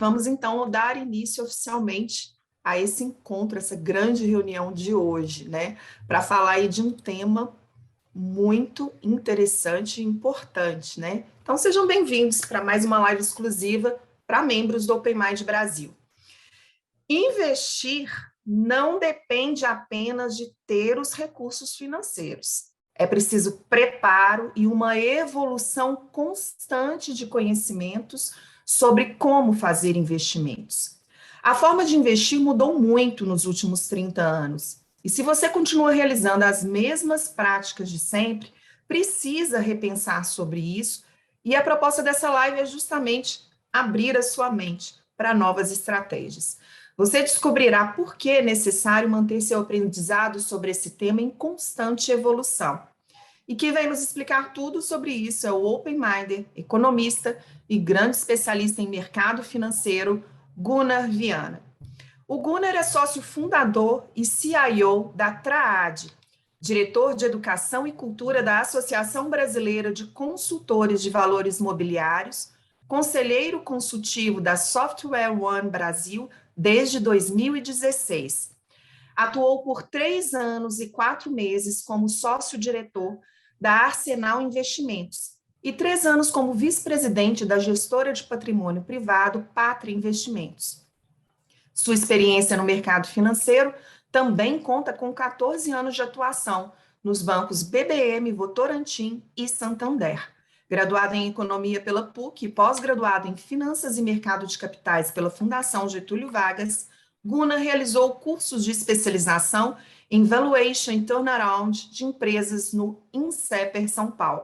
vamos então dar início oficialmente a esse encontro, essa grande reunião de hoje, né? Para falar aí de um tema muito interessante e importante, né? Então sejam bem-vindos para mais uma live exclusiva para membros do Open Mind Brasil. Investir não depende apenas de ter os recursos financeiros. É preciso preparo e uma evolução constante de conhecimentos sobre como fazer investimentos. A forma de investir mudou muito nos últimos 30 anos. E se você continua realizando as mesmas práticas de sempre, precisa repensar sobre isso. E a proposta dessa live é justamente abrir a sua mente para novas estratégias. Você descobrirá por que é necessário manter seu aprendizado sobre esse tema em constante evolução. E quem vai nos explicar tudo sobre isso é o Open Minder, economista e grande especialista em mercado financeiro, Gunnar Viana. O Gunnar é sócio fundador e CIO da TRAAD, diretor de Educação e Cultura da Associação Brasileira de Consultores de Valores Mobiliários, conselheiro consultivo da Software One Brasil desde 2016. Atuou por 3 anos e 4 meses como sócio-diretor da Arsenal Investimentos e 3 anos como vice-presidente da gestora de patrimônio privado Pátria Investimentos. Sua experiência no mercado financeiro também conta com 14 anos de atuação nos bancos BBM, Votorantim e Santander. Graduado em Economia pela PUC e pós-graduado em Finanças e Mercado de Capitais pela Fundação Getúlio Vargas, Gunnar realizou cursos de especialização em Valuation e Turnaround de empresas no INSEPER São Paulo,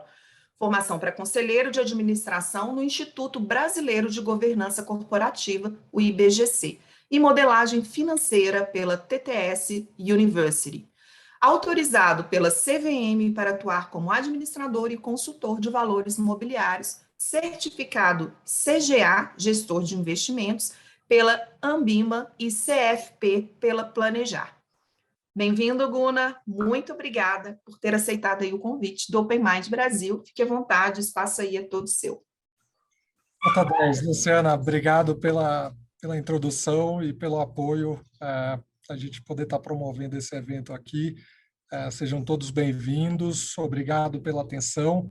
formação para conselheiro de administração no Instituto Brasileiro de Governança Corporativa, o IBGC, e modelagem financeira pela TTS University. Autorizado pela CVM para atuar como administrador e consultor de valores imobiliários, certificado CGA, gestor de investimentos, pela Ambima e CFP pela Planejar. Bem-vindo, Gunnar. Muito obrigada por ter aceitado aí o convite do Open Mind Brasil. Fique à vontade, o espaço aí é todo seu. Nota 10, Luciana, obrigado pela introdução e pelo apoio, a gente poder estar promovendo esse evento aqui. Sejam todos bem-vindos, obrigado pela atenção.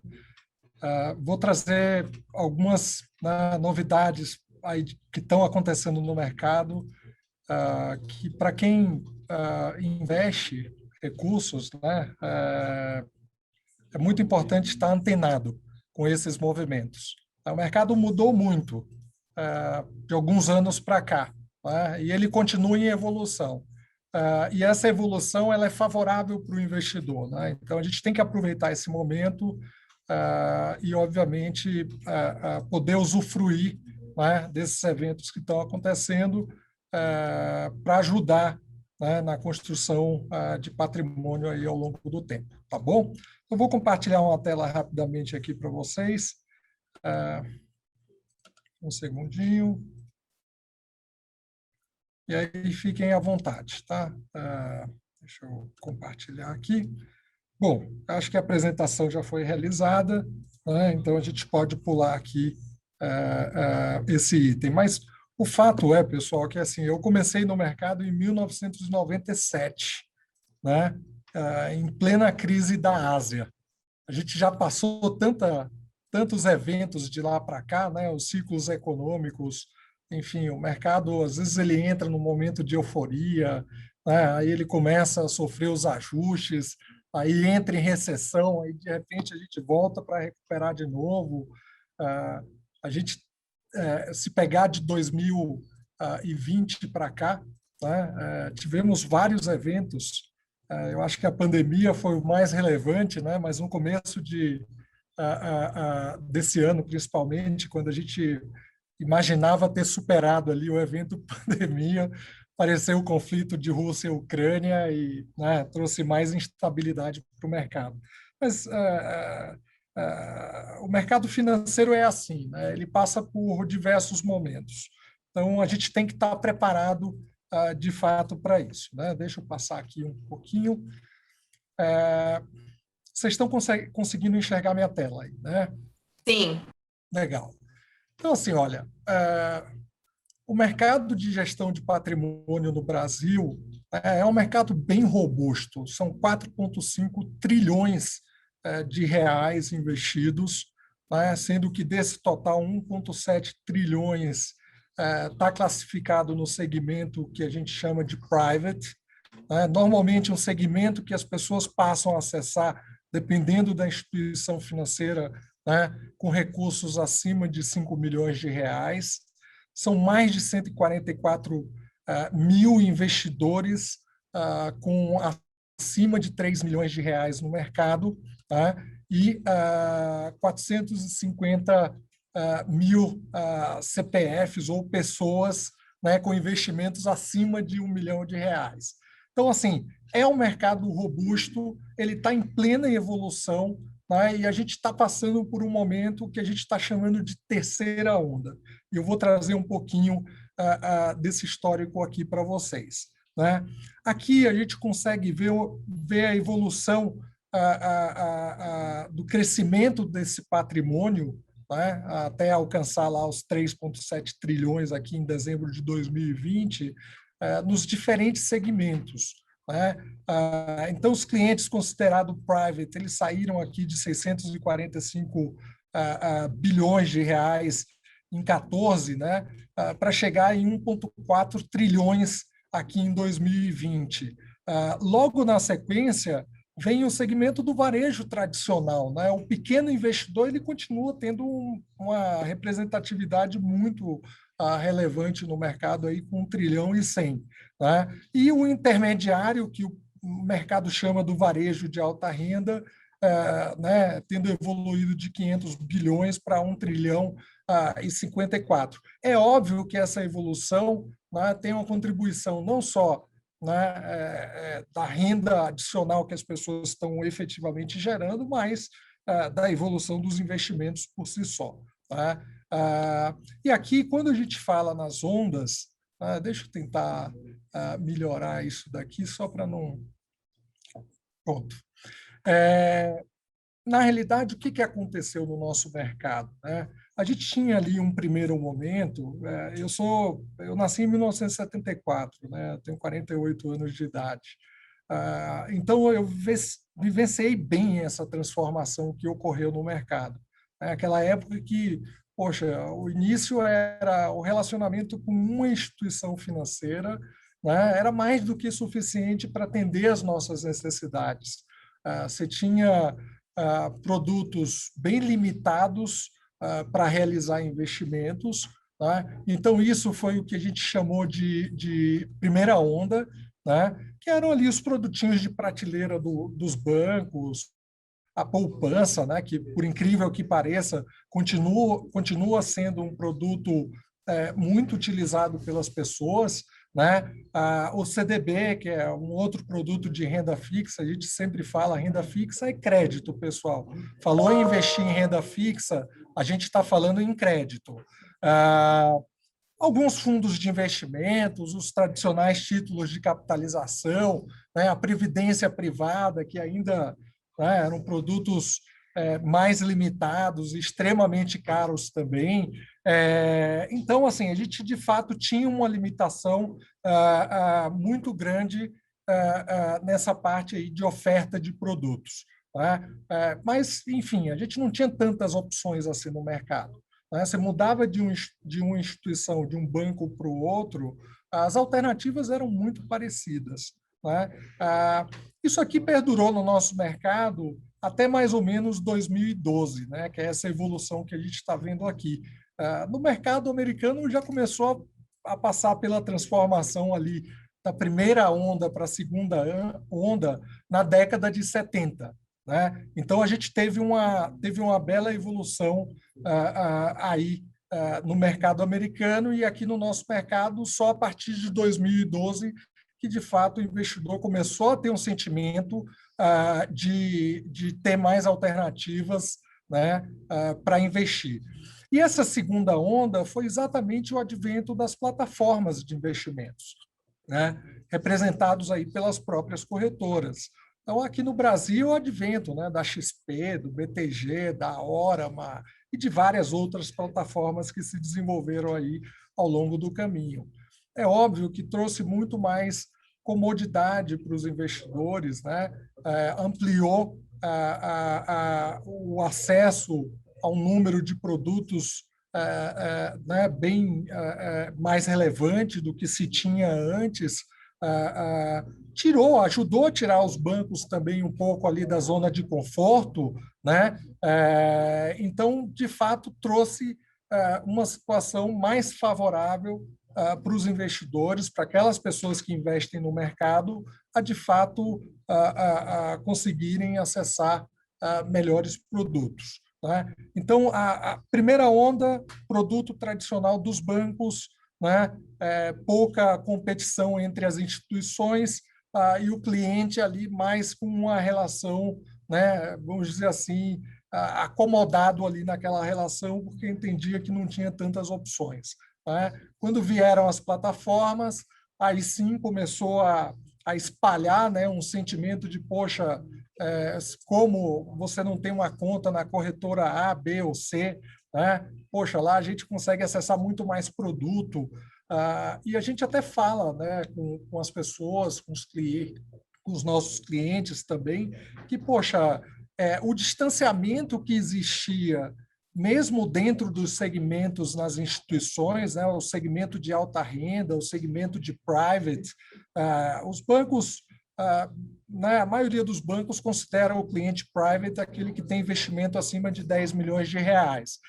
Vou trazer algumas novidades aí que estão acontecendo no mercado, que para quem investe recursos, né, é muito importante estar antenado com esses movimentos. O mercado mudou muito de alguns anos para cá, né, e ele continua em evolução. E essa evolução ela é favorável para o investidor, né? Então, a gente tem que aproveitar esse momento e, obviamente, poder usufruir, né, desses eventos que estão acontecendo para ajudar, né, na construção de patrimônio aí ao longo do tempo, tá bom? Eu vou compartilhar uma tela rapidamente aqui para vocês. Um segundinho. E aí fiquem à vontade, tá? Deixa eu compartilhar aqui. Bom, acho que a apresentação já foi realizada, né? Então a gente pode pular aqui esse item. Mas o fato é, pessoal, que assim, eu comecei no mercado em 1997, né? Em plena crise da Ásia. A gente já passou tantos eventos de lá para cá, né? Os ciclos econômicos, enfim, o mercado, às vezes, ele entra num momento de euforia, né? Aí ele começa a sofrer os ajustes, aí entra em recessão, aí, de repente, a gente volta para recuperar de novo. A gente, se pegar de 2020 para cá, né? Tivemos vários eventos. Eu acho que a pandemia foi o mais relevante, né? Mas no começo desse ano, principalmente, quando a gente imaginava ter superado ali o evento pandemia, apareceu o conflito de Rússia e Ucrânia e, né, trouxe mais instabilidade para o mercado. Mas o mercado financeiro é assim, né? Ele passa por diversos momentos. Então, a gente tem que estar preparado, de fato, para isso, né? Deixa eu passar aqui um pouquinho. Vocês estão conseguindo enxergar minha tela aí, né? Sim. Legal. Então, assim, olha, o mercado de gestão de patrimônio no Brasil é um mercado bem robusto. São 4,5 trilhões de reais investidos, né, sendo que desse total 1,7 trilhões está classificado no segmento que a gente chama de private, né, normalmente um segmento que as pessoas passam a acessar, dependendo da instituição financeira, né, com recursos acima de 5 milhões de reais. São mais de 144 mil investidores com acima de 3 milhões de reais no mercado, tá? E 450 mil CPFs ou pessoas, né, com investimentos acima de 1 milhão de reais. Então, assim, é um mercado robusto, ele está em plena evolução, né, e a gente está passando por um momento que a gente está chamando de terceira onda. E eu vou trazer um pouquinho desse histórico aqui para vocês, né? Aqui a gente consegue ver a evolução do crescimento desse patrimônio, né, até alcançar lá os 3,7 trilhões aqui em dezembro de 2020, nos diferentes segmentos, né? Então, os clientes considerados private, eles saíram aqui de 645 bilhões de reais em 14, né, para chegar em 1,4 trilhões aqui em 2020. Logo na sequência, vem o segmento do varejo tradicional, né? O pequeno investidor ele continua tendo uma representatividade muito relevante no mercado, aí, com 1 trilhão e 100. Né? E o intermediário, que o mercado chama do varejo de alta renda, né, tendo evoluído de 500 bilhões para 1 trilhão e 54. É óbvio que essa evolução, né, tem uma contribuição não só, né, da renda adicional que as pessoas estão efetivamente gerando, mas da evolução dos investimentos por si só. Tá? E aqui, quando a gente fala nas ondas, deixa eu tentar melhorar isso daqui, só para não... Pronto. Na realidade, o que aconteceu no nosso mercado, né? A gente tinha ali um primeiro momento. Eu nasci em 1974, né? Eu tenho 48 anos de idade. Então, eu vivenciei bem essa transformação que ocorreu no mercado. Aquela época que, poxa, o início era o relacionamento com uma instituição financeira, né? Era mais do que suficiente para atender as nossas necessidades. Você tinha produtos bem limitados para realizar investimentos. Né? Então, isso foi o que a gente chamou de primeira onda, né? Que eram ali os produtinhos de prateleira dos bancos, a poupança, né? Que, por incrível que pareça, continua sendo um produto muito utilizado pelas pessoas, né? O CDB, que é um outro produto de renda fixa, a gente sempre fala renda fixa é crédito, pessoal. Falou em investir em renda fixa, a gente está falando em crédito. Alguns fundos de investimentos, os tradicionais títulos de capitalização, né? A previdência privada, que ainda, né, eram produtos mais limitados, extremamente caros também. Então, assim, a gente, de fato, tinha uma limitação muito grande nessa parte aí de oferta de produtos. Né? Mas, enfim, a gente não tinha tantas opções assim no mercado. Né? Você mudava de uma instituição, de um banco para o outro, as alternativas eram muito parecidas. Né? Isso aqui perdurou no nosso mercado até mais ou menos 2012, né? Que é essa evolução que a gente está vendo aqui. No mercado americano já começou a passar pela transformação ali da primeira onda para a segunda onda na década de 70. Né? Então, a gente teve uma bela evolução aí no mercado americano, e aqui no nosso mercado, só a partir de 2012, que, de fato, o investidor começou a ter um sentimento de ter mais alternativas, né, para investir. E essa segunda onda foi exatamente o advento das plataformas de investimentos, né, representados aí pelas próprias corretoras. Então, aqui no Brasil, o advento, né, da XP, do BTG, da Orama e de várias outras plataformas que se desenvolveram aí ao longo do caminho. É óbvio que trouxe muito mais comodidade para os investidores, né? Ampliou o acesso ao número de produtos né, bem mais relevante do que se tinha antes, ajudou a tirar os bancos também um pouco ali da zona de conforto, né? Então, de fato, trouxe uma situação mais favorável para os investidores, para aquelas pessoas que investem no mercado, a de fato conseguirem acessar melhores produtos. Né? Então, a primeira onda, produto tradicional dos bancos, né? Pouca competição entre as instituições e o cliente ali mais com uma relação, né? Vamos dizer assim, acomodado ali naquela relação, porque entendia que não tinha tantas opções. Né? Quando vieram as plataformas, aí sim começou a espalhar, né, um sentimento de, poxa, como você não tem uma conta na corretora A, B ou C, né? Poxa, lá a gente consegue acessar muito mais produto, e a gente até fala, né, com as pessoas, com os nossos clientes também, que, poxa, o distanciamento que existia mesmo dentro dos segmentos nas instituições, né, o segmento de alta renda, o segmento de private, os bancos, né, a maioria dos bancos considera o cliente private aquele que tem investimento acima de 10 milhões de reais.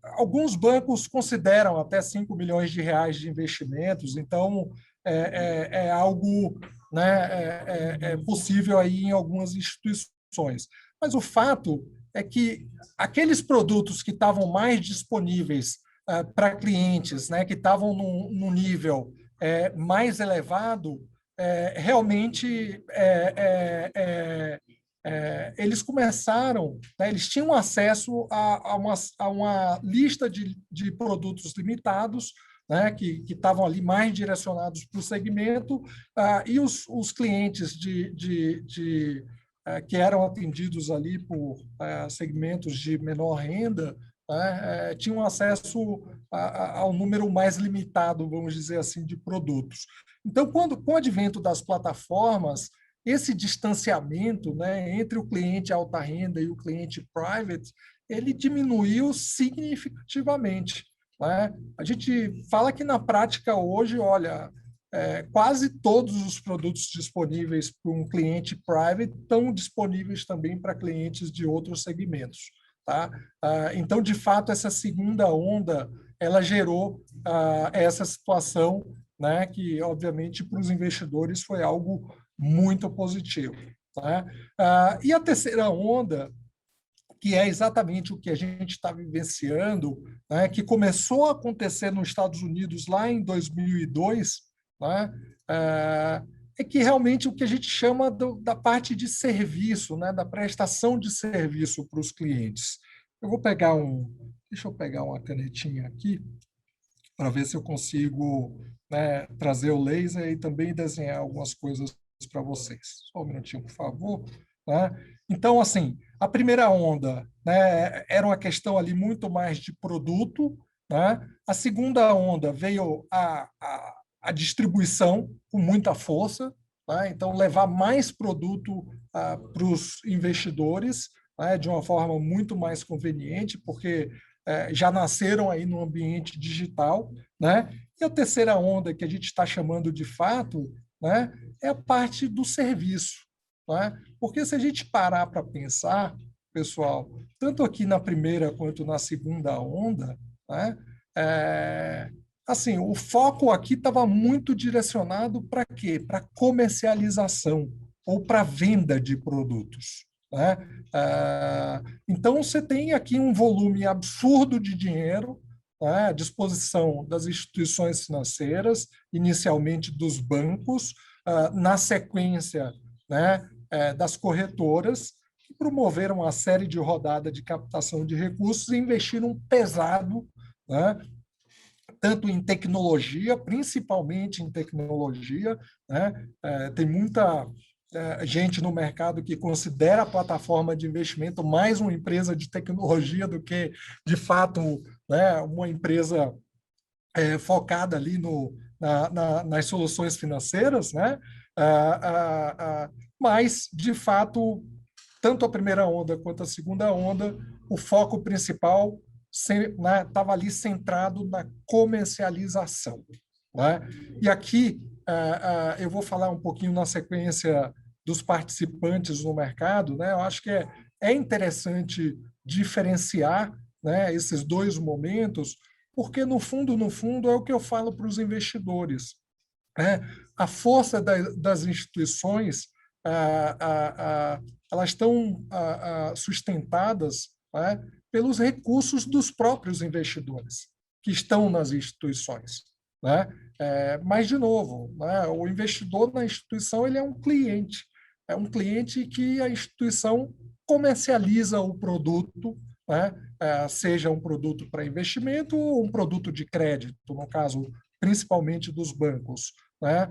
Alguns bancos consideram até 5 milhões de reais de investimentos, então é algo, né, possível aí em algumas instituições. Mas o fato é que aqueles produtos que estavam mais disponíveis para clientes, né, que estavam num nível mais elevado, realmente eles começaram, né, eles tinham acesso a uma lista de produtos limitados, né, que estavam ali mais direcionados para o segmento, e os clientes que eram atendidos ali por segmentos de menor renda, né, tinham acesso ao número mais limitado, vamos dizer assim, de produtos. Então, com o advento das plataformas, esse distanciamento, né, entre o cliente alta renda e o cliente private, ele diminuiu significativamente. Né? A gente fala que na prática hoje, olha, quase todos os produtos disponíveis para um cliente private estão disponíveis também para clientes de outros segmentos. Tá? Então, de fato, essa segunda onda, ela gerou essa situação, né, que, obviamente, para os investidores foi algo muito positivo. Tá? E a terceira onda, que é exatamente o que a gente está vivenciando, né, que começou a acontecer nos Estados Unidos lá em 2002, né, é que realmente o que a gente chama da parte de serviço, né, da prestação de serviço para os clientes. Deixa eu pegar uma canetinha aqui para ver se eu consigo, né, trazer o laser e também desenhar algumas coisas para vocês. Só um minutinho, por favor. Né? Então, assim, a primeira onda, né, era uma questão ali muito mais de produto. Né? A segunda onda veio a distribuição com muita força. Né? Então, levar mais produto para os investidores, né, de uma forma muito mais conveniente, porque já nasceram aí no ambiente digital. Né? E a terceira onda, que a gente está chamando de fato, né, é a parte do serviço. Né? Porque se a gente parar para pensar, pessoal, tanto aqui na primeira quanto na segunda onda, né, assim, o foco aqui estava muito direcionado para quê? Para comercialização ou para venda de produtos. Né? Então, você tem aqui um volume absurdo de dinheiro, né, à disposição das instituições financeiras, inicialmente dos bancos, na sequência, né, das corretoras, que promoveram uma série de rodadas de captação de recursos e investiram pesado, né, tanto em tecnologia, principalmente em tecnologia. Né, tem muita gente no mercado que considera a plataforma de investimento mais uma empresa de tecnologia do que, de fato, né, uma empresa focada ali nas soluções financeiras, né? Mas, de fato, tanto a primeira onda quanto a segunda onda, o foco principal estava ali centrado na comercialização. Né? E aqui eu vou falar um pouquinho na sequência dos participantes no mercado. Né? Eu acho que é interessante diferenciar, né, esses dois momentos, porque no fundo é o que eu falo para os investidores. Né? A força das instituições, elas estão sustentadas, né, pelos recursos dos próprios investidores que estão nas instituições. Né? Mas, de novo, né, o investidor na instituição ele é um cliente que a instituição comercializa o produto, né, seja um produto para investimento ou um produto de crédito, no caso, principalmente dos bancos. Né,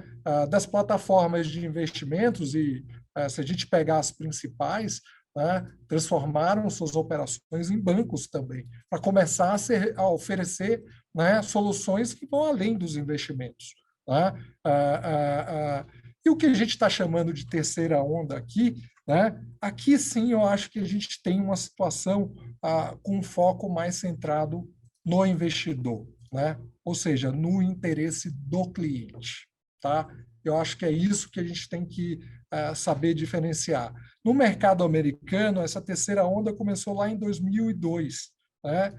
das plataformas de investimentos, e se a gente pegar as principais, né, transformaram suas operações em bancos também, para começar a oferecer, né, soluções que vão além dos investimentos. Né? E o que a gente está chamando de terceira onda aqui, né, aqui sim eu acho que a gente tem uma situação com um foco mais centrado no investidor, né? Ou seja, no interesse do cliente. Tá? Eu acho que é isso que a gente tem que saber diferenciar. No mercado americano, essa terceira onda começou lá em 2002. Né?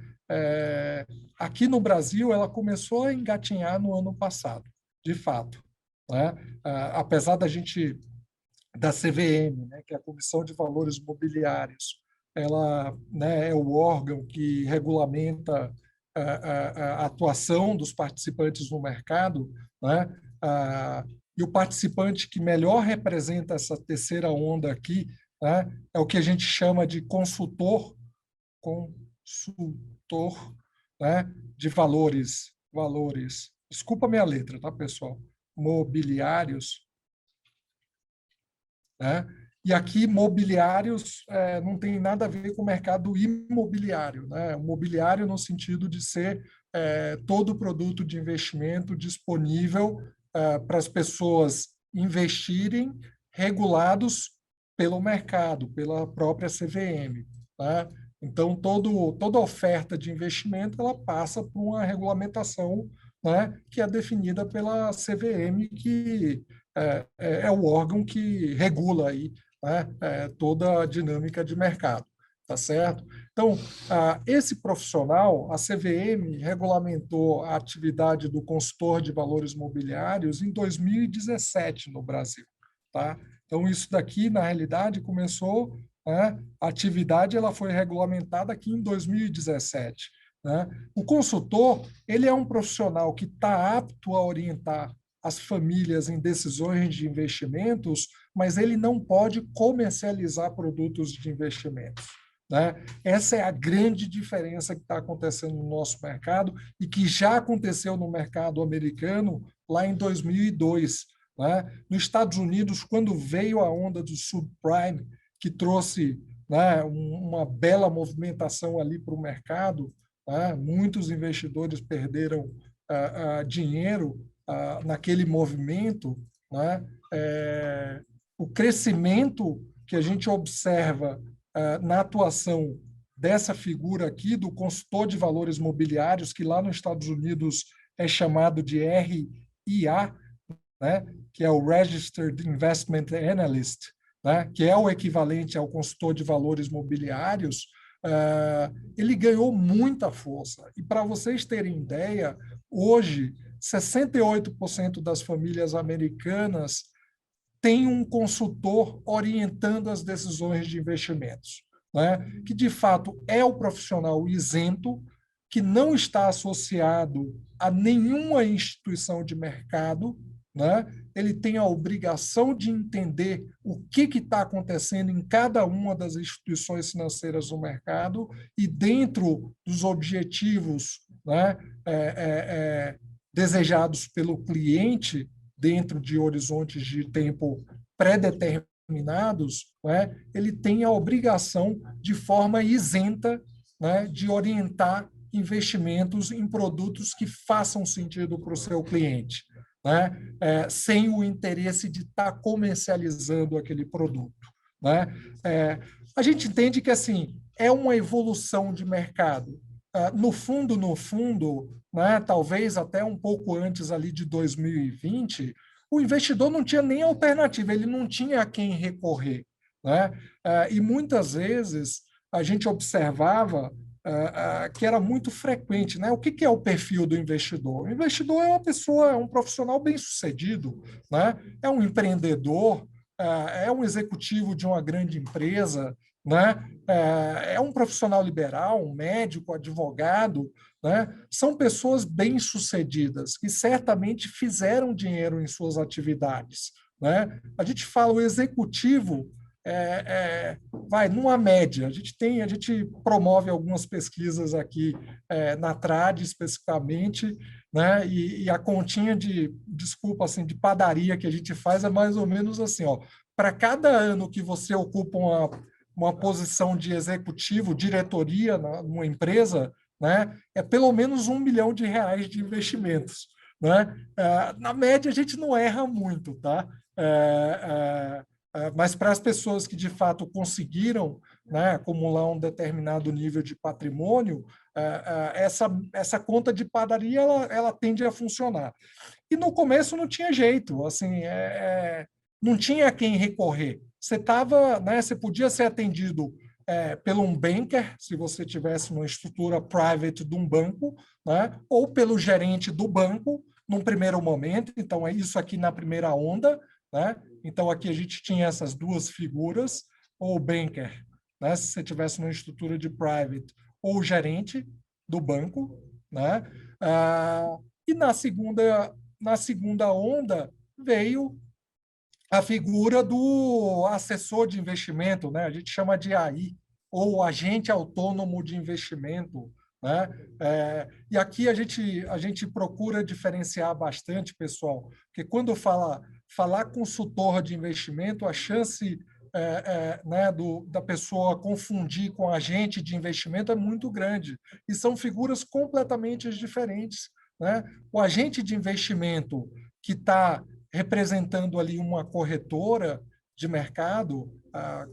Aqui no Brasil, ela começou a engatinhar no ano passado, de fato. Né? Apesar da CVM, né, que é a Comissão de Valores Mobiliários, ela, né, é o órgão que regulamenta a atuação dos participantes no mercado, né? E o participante que melhor representa essa terceira onda aqui, né, é o que a gente chama de consultor, né, de valores. Desculpa a minha letra, tá, pessoal? Mobiliários, né? E aqui, mobiliários não tem nada a ver com o mercado imobiliário. Né? O mobiliário no sentido de ser todo produto de investimento disponível para as pessoas investirem, regulados pelo mercado, pela própria CVM. Né? Então, toda oferta de investimento ela passa por uma regulamentação, né, que é definida pela CVM, que é o órgão que regula aí, né, toda a dinâmica de mercado, tá certo? Então, esse profissional, a CVM regulamentou a atividade do consultor de valores mobiliários em 2017 no Brasil, tá? Então, isso daqui, na realidade, começou, né, a atividade ela foi regulamentada aqui em 2017. Né? O consultor, ele é um profissional que está apto a orientar as famílias em decisões de investimentos, mas ele não pode comercializar produtos de investimentos. Né? Essa é a grande diferença que está acontecendo no nosso mercado e que já aconteceu no mercado americano lá em 2002. Né? Nos Estados Unidos, quando veio a onda do subprime, que trouxe, né, uma bela movimentação ali para o mercado, né? Muitos investidores perderam dinheiro naquele movimento, né? O crescimento que a gente observa na atuação dessa figura aqui, do consultor de valores mobiliários, que lá nos Estados Unidos é chamado de RIA, né? Que é o Registered Investment Analyst, né? Que é o equivalente ao consultor de valores mobiliários, ele ganhou muita força. E para vocês terem ideia, hoje 68% das famílias americanas têm um consultor orientando as decisões de investimentos, né? Que de fato é o profissional isento, que não está associado a nenhuma instituição de mercado, né? Ele tem a obrigação de entender o que está acontecendo em cada uma das instituições financeiras do mercado e dentro dos objetivos, né, desejados pelo cliente, dentro de horizontes de tempo pré-determinados, determinados, né, ele tem a obrigação, de forma isenta, né, de orientar investimentos em produtos que façam sentido para o seu cliente, né, sem o interesse de estar comercializando aquele produto, né. A gente entende que assim é uma evolução de mercado. No fundo, né, talvez até um pouco antes ali de 2020, o investidor não tinha nem alternativa, ele não tinha a quem recorrer, né? E muitas vezes a gente observava que era muito frequente, né? O que é o perfil do investidor? O investidor é uma pessoa, é um profissional bem-sucedido, né? É um empreendedor, é um executivo de uma grande empresa, né? É um profissional liberal, um médico, advogado, né? São pessoas bem-sucedidas que certamente fizeram dinheiro em suas atividades, né? A gente fala o executivo vai numa média. A gente promove algumas pesquisas aqui na Trade especificamente, né? E a continha desculpa assim, de padaria que a gente faz é mais ou menos assim, ó. Para cada ano que você ocupa uma posição de executivo, diretoria numa empresa, né, é pelo menos R$ 1 milhão de investimentos, né? Na média, a gente não erra muito, tá? Mas para as pessoas que de fato conseguiram, né, acumular um determinado nível de patrimônio, essa conta de padaria ela tende a funcionar. E no começo não tinha jeito, assim, não tinha a quem recorrer. Você tava, né, você podia ser atendido pelo um banker, se você tivesse uma estrutura private de um banco, né, ou pelo gerente do banco, num primeiro momento. Então, é isso aqui na primeira onda, né? Então, aqui a gente tinha essas duas figuras, ou o banker, né, se você tivesse uma estrutura de private, ou o gerente do banco, né? E na segunda onda veio a figura do assessor de investimento, né? A gente chama de AI, ou agente autônomo de investimento, né? E aqui a gente procura diferenciar bastante, pessoal, porque quando falar consultor de investimento, a chance né, da pessoa confundir com agente de investimento é muito grande, e são figuras completamente diferentes, né? O agente de investimento que está representando ali uma corretora de mercado,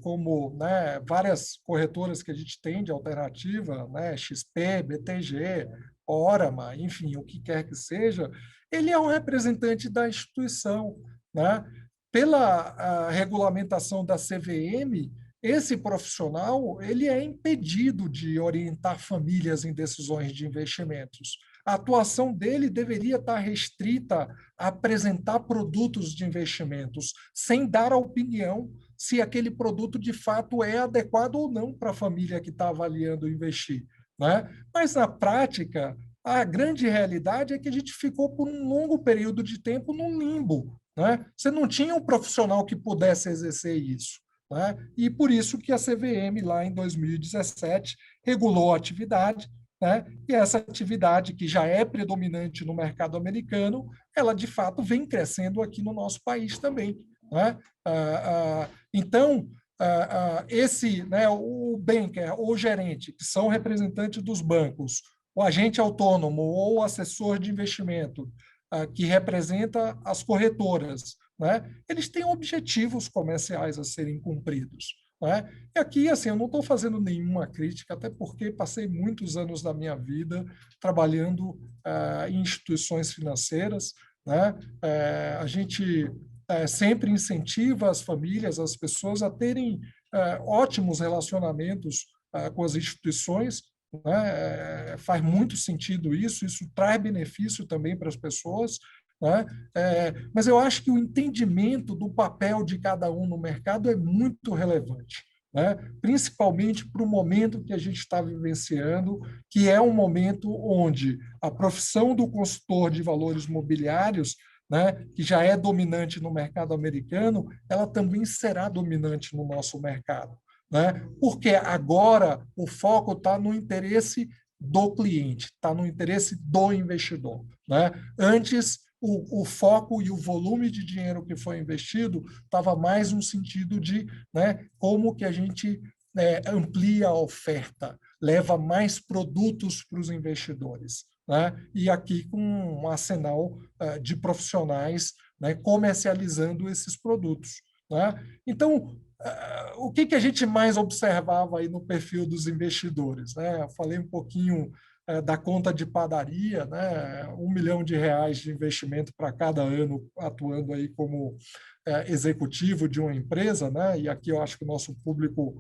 como, né, várias corretoras que a gente tem de alternativa, né, XP, BTG, Orama, enfim, o que quer que seja, ele é um representante da instituição, né? Pela regulamentação da CVM, esse profissional ele é impedido de orientar famílias em decisões de investimentos. A atuação dele deveria estar restrita a apresentar produtos de investimentos, sem dar a opinião se aquele produto de fato é adequado ou não para a família que está avaliando investir, né? Mas, na prática, a grande realidade é que a gente ficou por um longo período de tempo num limbo, né? Você não tinha um profissional que pudesse exercer isso, né? E por isso que a CVM, lá em 2017, regulou a atividade, né? E essa atividade, que já é predominante no mercado americano, ela de fato vem crescendo aqui no nosso país também, né? Então, esse, né, o banker ou o gerente, que são representantes dos bancos, o agente autônomo ou o assessor de investimento, que representa as corretoras, né? Eles têm objetivos comerciais a serem cumpridos, né? E aqui, assim, eu não estou fazendo nenhuma crítica, até porque passei muitos anos da minha vida trabalhando em instituições financeiras, né? A gente sempre incentiva as famílias, as pessoas a terem ótimos relacionamentos com as instituições, né? Faz muito sentido isso traz benefício também para as pessoas, né? Mas eu acho que o entendimento do papel de cada um no mercado é muito relevante, né? Principalmente para o momento que a gente está vivenciando, que é um momento onde a profissão do consultor de valores mobiliários, né, que já é dominante no mercado americano, ela também será dominante no nosso mercado, né? Porque agora o foco está no interesse do cliente, está no interesse do investidor, né? Antes o foco e o volume de dinheiro que foi investido estava mais no sentido de, né, como que a gente amplia a oferta, leva mais produtos para os investidores, né? E aqui com um arsenal de profissionais, né, comercializando esses produtos, né? Então, o que a gente mais observava aí no perfil dos investidores, né? Eu falei um pouquinho da conta de padaria, né? R$ 1 milhão de investimento para cada ano atuando aí como executivo de uma empresa, né? E aqui eu acho que o nosso público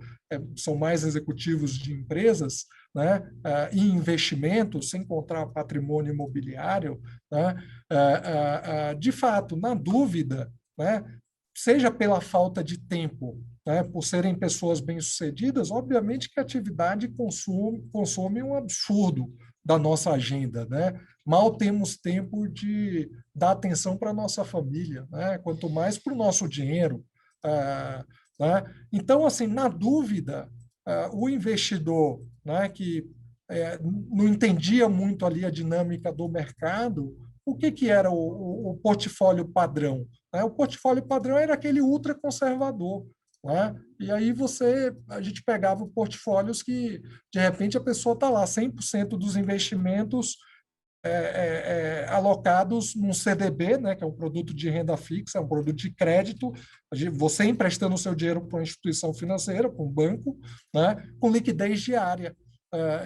são mais executivos de empresas, né? Em investimentos, sem contar patrimônio imobiliário, né? De fato, na dúvida, né? Seja pela falta de tempo, né, por serem pessoas bem-sucedidas, obviamente que a atividade consome um absurdo da nossa agenda, né? Mal temos tempo de dar atenção para a nossa família, né? Quanto mais para o nosso dinheiro. Né? Então, assim, na dúvida, o investidor, né, que não entendia muito ali a dinâmica do mercado, o que era o portfólio padrão? Né? O portfólio padrão era aquele ultraconservador. Né? E aí a gente pegava portfólios que, de repente, a pessoa está lá, 100% dos investimentos alocados num CDB, né, que é um produto de renda fixa, é um produto de crédito, você emprestando o seu dinheiro para uma instituição financeira, para um banco, né, com liquidez diária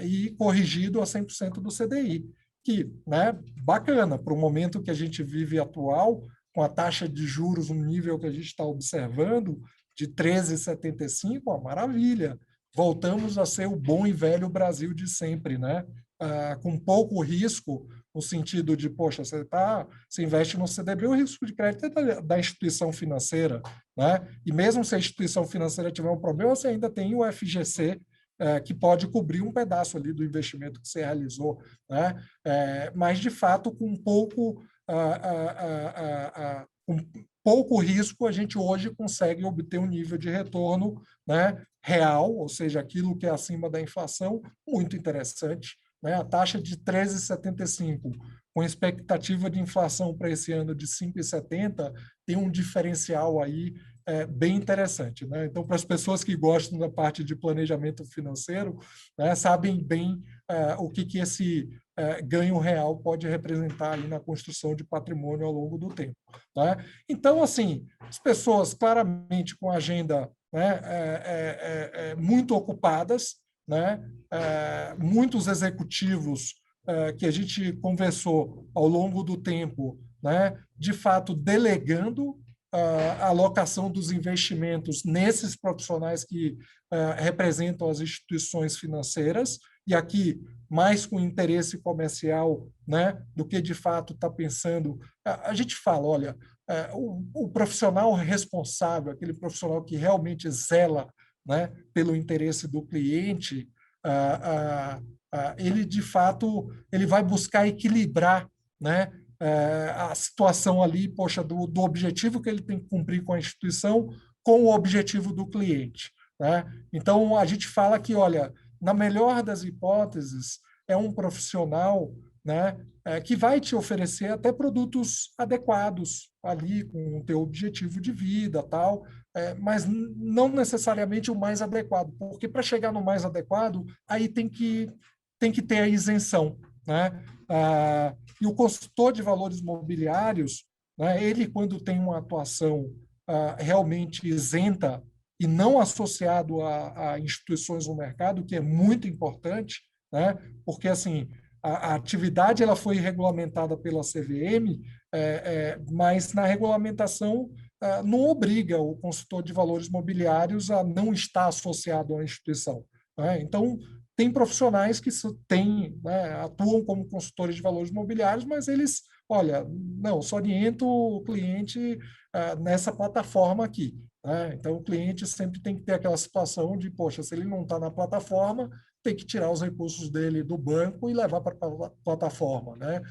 e corrigido a 100% do CDI, que, né, bacana, para o momento que a gente vive atual, com a taxa de juros no nível que a gente está observando, de 13,75, uma maravilha. Voltamos a ser o bom e velho Brasil de sempre, né? Com pouco risco, no sentido de, poxa, você investe no CDB, o risco de crédito é da instituição financeira, né? E mesmo se a instituição financeira tiver um problema, você ainda tem o FGC, que pode cobrir um pedaço ali do investimento que você realizou, né? Mas, de fato, com pouco risco, a gente hoje consegue obter um nível de retorno, né, real, ou seja, aquilo que é acima da inflação, muito interessante. Né? A taxa de 13,75, com expectativa de inflação para esse ano de 5,70, tem um diferencial aí bem interessante. Né? Então, para as pessoas que gostam da parte de planejamento financeiro, né, sabem bem o que esse ganho real pode representar aí na construção de patrimônio ao longo do tempo. Né? Então, assim, as pessoas claramente com agenda, né, muito ocupadas, né? Muitos executivos que a gente conversou ao longo do tempo, né, de fato delegando a alocação dos investimentos nesses profissionais que representam as instituições financeiras, e aqui mais com interesse comercial, né, do que de fato está pensando. A gente fala, olha, o profissional responsável, aquele profissional que realmente zela, né, pelo interesse do cliente, ele de fato ele vai buscar equilibrar, né, a situação ali, poxa, do objetivo que ele tem que cumprir com a instituição com o objetivo do cliente. Né? Então, a gente fala que, olha, na melhor das hipóteses, é um profissional, né, que vai te oferecer até produtos adequados ali com o teu objetivo de vida, tal, mas não necessariamente o mais adequado, porque para chegar no mais adequado, aí tem que ter a isenção. Né? E o consultor de valores mobiliários, né, ele, quando tem uma atuação realmente isenta e não associado a instituições no mercado, que é muito importante, né, porque assim a atividade ela foi regulamentada pela CVM, mas na regulamentação não obriga o consultor de valores mobiliários a não estar associado à instituição. Né? Então, tem profissionais que têm, né, atuam como consultores de valores imobiliários, mas eles, olha, não, só oriento o cliente nessa plataforma aqui. Né? Então, o cliente sempre tem que ter aquela situação de, poxa, se ele não está na plataforma, tem que tirar os recursos dele do banco e levar para a plataforma. Né?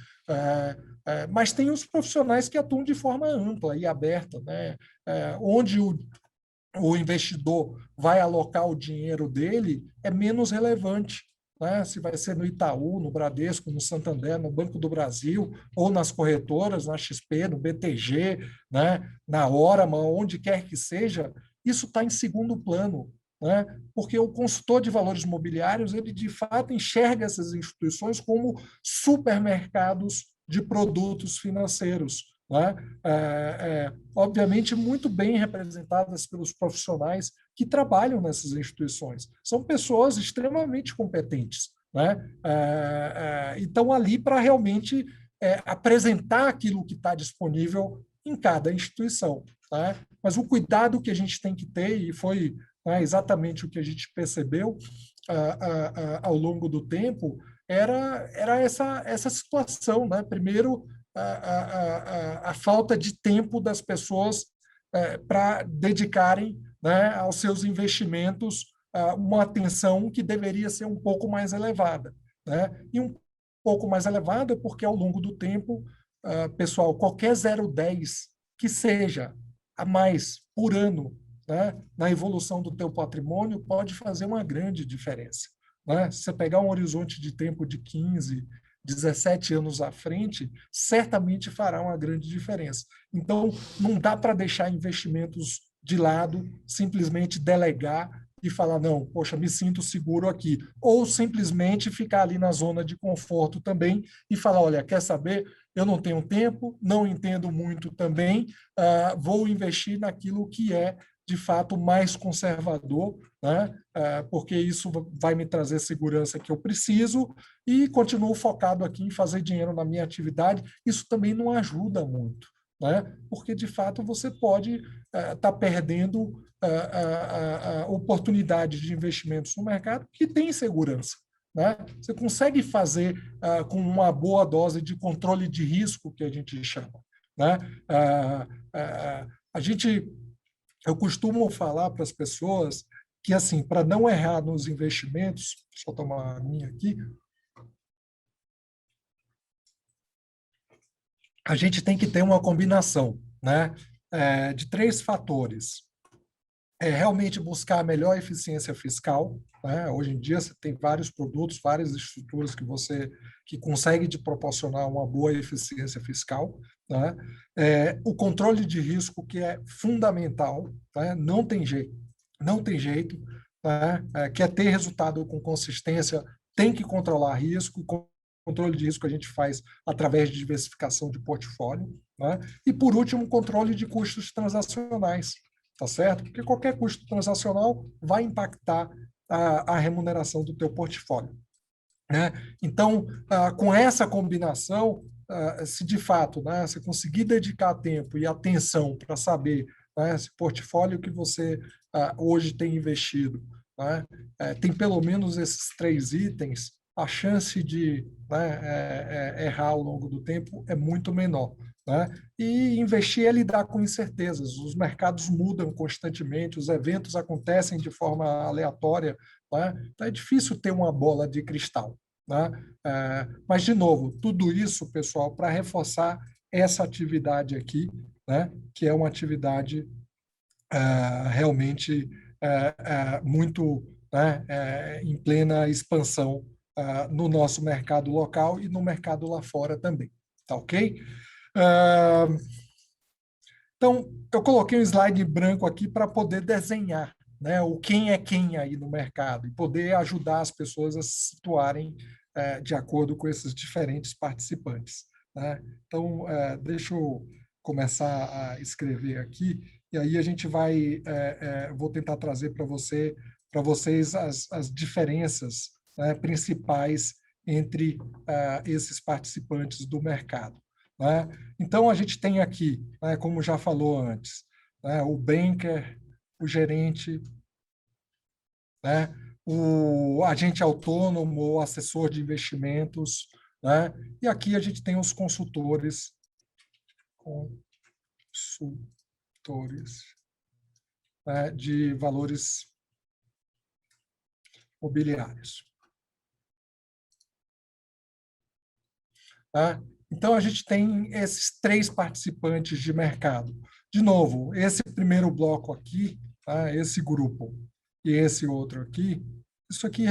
Mas tem os profissionais que atuam de forma ampla e aberta, né? Onde o investidor vai alocar o dinheiro dele é menos relevante. né? Se vai ser no Itaú, no Bradesco, no Santander, no Banco do Brasil, ou nas corretoras, na XP, no BTG, né? Na Orama, onde quer que seja, isso está em segundo plano, né? Porque o consultor de valores imobiliários, ele de fato enxerga essas instituições como supermercados de produtos financeiros, né? Obviamente muito bem representadas pelos profissionais que trabalham nessas instituições. São pessoas extremamente competentes, né? Estão ali para realmente apresentar aquilo que está disponível em cada instituição. Né? Mas o cuidado que a gente tem que ter, e foi, né, exatamente o que a gente percebeu ao longo do tempo, era essa situação. Né? Primeiro, a falta de tempo das pessoas para dedicarem, né, aos seus investimentos uma atenção que deveria ser um pouco mais elevada. Né? E um pouco mais elevada porque, ao longo do tempo, pessoal, qualquer 0,10 que seja a mais por ano, né, na evolução do teu patrimônio pode fazer uma grande diferença. Né? Se você pegar um horizonte de tempo de 15, 17 anos à frente, certamente fará uma grande diferença. Então, não dá para deixar investimentos de lado, simplesmente delegar e falar, não, poxa, me sinto seguro aqui. Ou simplesmente ficar ali na zona de conforto também e falar, olha, quer saber? Eu não tenho tempo, não entendo muito também, vou investir naquilo que é, de fato, mais conservador, né? Porque isso vai me trazer segurança que eu preciso e continuo focado aqui em fazer dinheiro na minha atividade. Isso também não ajuda muito, né? Porque, de fato, você pode estar perdendo a oportunidade de investimentos no mercado que tem segurança. Né? Você consegue fazer com uma boa dose de controle de risco, que a gente chama. Né? Eu costumo falar para as pessoas que, assim, para não errar nos investimentos, deixa eu tomar a minha aqui, a gente tem que ter uma combinação, né, de 3 fatores. Realmente buscar a melhor eficiência fiscal. Né? Hoje em dia você tem vários produtos, várias estruturas que conseguem te proporcionar uma boa eficiência fiscal. Né? O controle de risco, que é fundamental, né? Não tem jeito, não tem jeito. Né? Quer ter resultado com consistência, tem que controlar risco. Controle de risco a gente faz através de diversificação de portfólio. Né? E, por último, controle de custos transacionais. Tá certo? Porque qualquer custo transacional vai impactar a remuneração do teu portfólio. Né? Então, com essa combinação, se de fato, né, você conseguir dedicar tempo e atenção para saber, né, se o portfólio que você hoje tem investido, né, tem pelo menos esses 3 itens, a chance de, né, errar ao longo do tempo é muito menor. Né? E investir é lidar com incertezas. Os mercados mudam constantemente, os eventos acontecem de forma aleatória. Né? Então é difícil ter uma bola de cristal. Né? Mas, de novo, tudo isso, pessoal, para reforçar essa atividade aqui, né? Que é uma atividade realmente muito, né, em plena expansão no nosso mercado local e no mercado lá fora também. Tá ok? Então, eu coloquei um slide branco aqui para poder desenhar, né, o quem é quem aí no mercado e poder ajudar as pessoas a se situarem de acordo com esses diferentes participantes. Né? Então, deixa eu começar a escrever aqui e aí a gente vai, vou tentar trazer para vocês as diferenças, né, principais entre esses participantes do mercado. Né? Então, a gente tem aqui, né, como já falou antes, né, o banker, o gerente, né, o agente autônomo ou assessor de investimentos, né, e aqui a gente tem os consultores, né, de valores mobiliários. Tá? Então, a gente tem esses 3 participantes de mercado. De novo, esse primeiro bloco aqui, tá? Esse grupo e esse outro aqui, isso aqui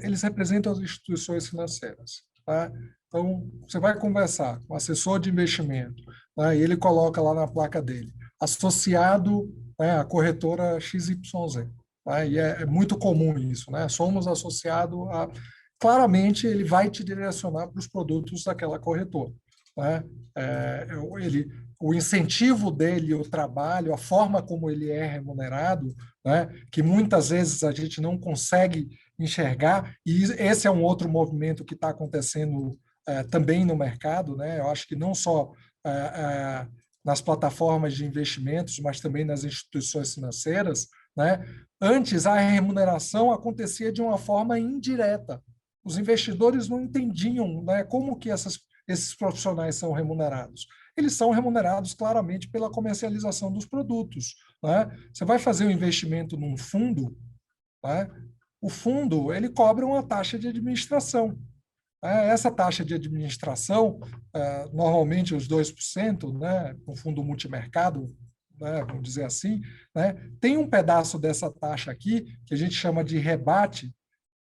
eles representam as instituições financeiras. Tá? Então, você vai conversar com o assessor de investimento, né, e ele coloca lá na placa dele, associado, né, à corretora XYZ. Tá? E é muito comum isso. Né? Somos associados a... Claramente, ele vai te direcionar para os produtos daquela corretora. Né? Ele, o incentivo dele, o trabalho, a forma como ele é remunerado, né, que muitas vezes a gente não consegue enxergar, e esse é um outro movimento que está acontecendo também no mercado. Né? Eu acho que não só nas plataformas de investimentos, mas também nas instituições financeiras. Né? Antes, a remuneração acontecia de uma forma indireta. Os investidores não entendiam, né, como que esses profissionais são remunerados. Eles são remunerados claramente pela comercialização dos produtos. Né? Você vai fazer um investimento num fundo, né? O fundo ele cobra uma taxa de administração. Essa taxa de administração, normalmente os 2%, né, um fundo multimercado, né, vamos dizer assim, né, tem um pedaço dessa taxa aqui, que a gente chama de rebate,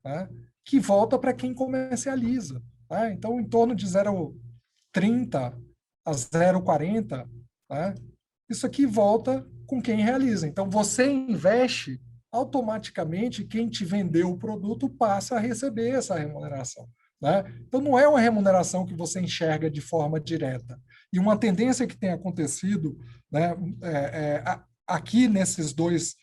né, que volta para quem comercializa. Né? Então, em torno de 0,30 a 0,40, né, isso aqui volta com quem realiza. Então, você investe, automaticamente quem te vendeu o produto passa a receber essa remuneração. Né? Então, não é uma remuneração que você enxerga de forma direta. E uma tendência que tem acontecido, né, aqui nesses dois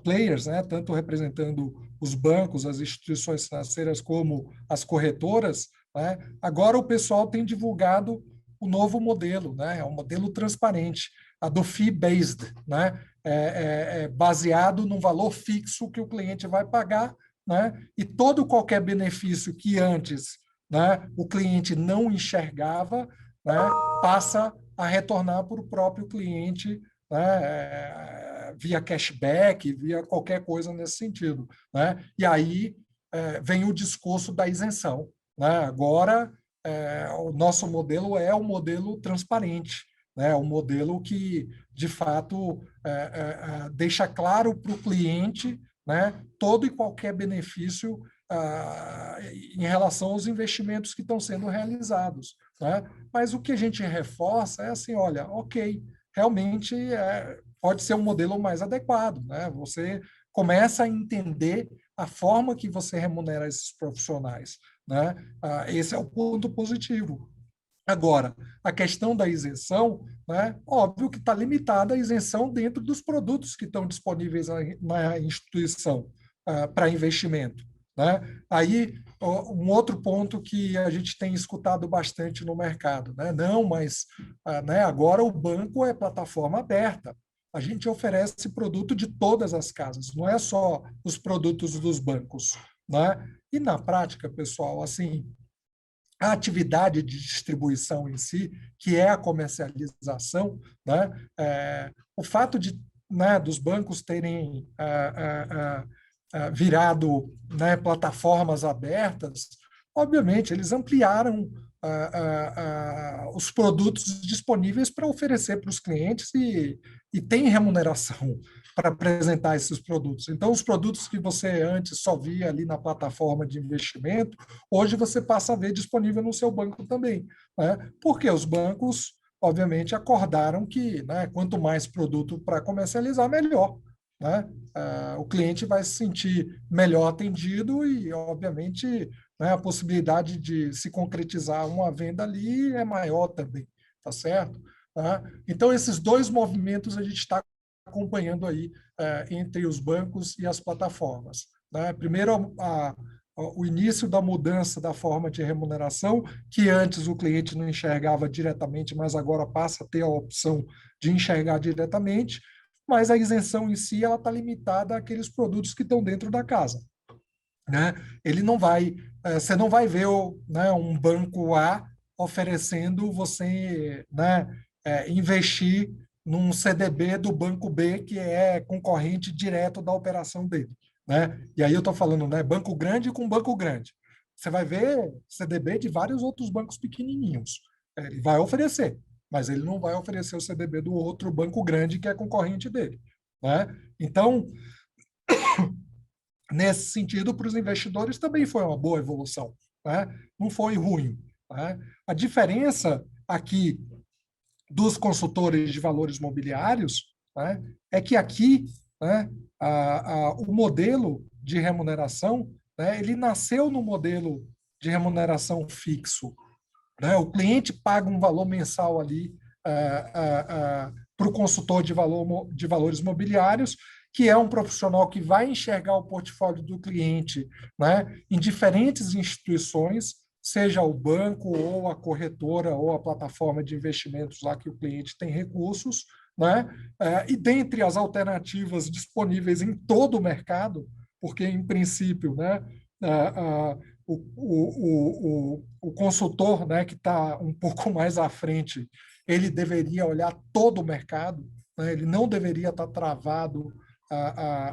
players, né, tanto representando os bancos, as instituições financeiras, como as corretoras, né, agora o pessoal tem divulgado o novo modelo, né, é um modelo transparente, a do fee-based, né, baseado num valor fixo que o cliente vai pagar, né, e todo qualquer benefício que antes, né, o cliente não enxergava, né, passa a retornar para o próprio cliente, né, via cashback, via qualquer coisa nesse sentido. Né? E aí vem o discurso da isenção. Né? Agora, o nosso modelo é um modelo transparente, né? Um modelo que, de fato, deixa claro para o cliente, né, todo e qualquer benefício em relação aos investimentos que estão sendo realizados. Né? Mas o que a gente reforça é assim, olha, ok, realmente pode ser um modelo mais adequado. Né? Você começa a entender a forma que você remunera esses profissionais. Né? Esse é o ponto positivo. Agora, a questão da isenção, né, óbvio que está limitada a isenção dentro dos produtos que estão disponíveis na instituição para investimento. Né? Aí, um outro ponto que a gente tem escutado bastante no mercado, né? Não, mas né, agora o banco é plataforma aberta. A gente oferece produto de todas as casas, não é só os produtos dos bancos. Né? E na prática, pessoal, assim, a atividade de distribuição em si, que é a comercialização, né? O fato de, né, dos bancos terem virado, né, plataformas abertas, obviamente, eles ampliaram os produtos disponíveis para oferecer para os clientes e tem remuneração para apresentar esses produtos. Então, os produtos que você antes só via ali na plataforma de investimento, hoje você passa a ver disponível no seu banco também. Né? Porque os bancos, obviamente, acordaram que, né, quanto mais produto para comercializar, melhor. Né? O cliente vai se sentir melhor atendido e, obviamente, né, a possibilidade de se concretizar uma venda ali é maior também, tá certo? Tá? Então, esses dois movimentos a gente está acompanhando aí entre os bancos e as plataformas. Né? Primeiro, o início da mudança da forma de remuneração, que antes o cliente não enxergava diretamente, mas agora passa a ter a opção de enxergar diretamente, mas a isenção em si ela está limitada àqueles produtos que estão dentro da casa. Né? Ele não vai, você não vai ver né, um banco A oferecendo você, né, investir num CDB do banco B que é concorrente direto da operação dele. Né? E aí eu estou falando, né, banco grande com banco grande. Você vai ver CDB de vários outros bancos pequenininhos. Ele vai oferecer, mas ele não vai oferecer o CDB do outro banco grande que é concorrente dele. Né? Então, nesse sentido, para os investidores também foi uma boa evolução, né? Não foi ruim, né? A diferença aqui dos consultores de valores mobiliários, né, é que aqui, né, o modelo de remuneração, né, ele nasceu no modelo de remuneração fixo, né? O cliente paga um valor mensal ali para o consultor de valores mobiliários, que é um profissional que vai enxergar o portfólio do cliente, né, em diferentes instituições, seja o banco ou a corretora ou a plataforma de investimentos lá que o cliente tem recursos, né? E dentre as alternativas disponíveis em todo o mercado, porque, em princípio, né, o consultor, né, que está um pouco mais à frente, ele deveria olhar todo o mercado, né? Ele não deveria estar travado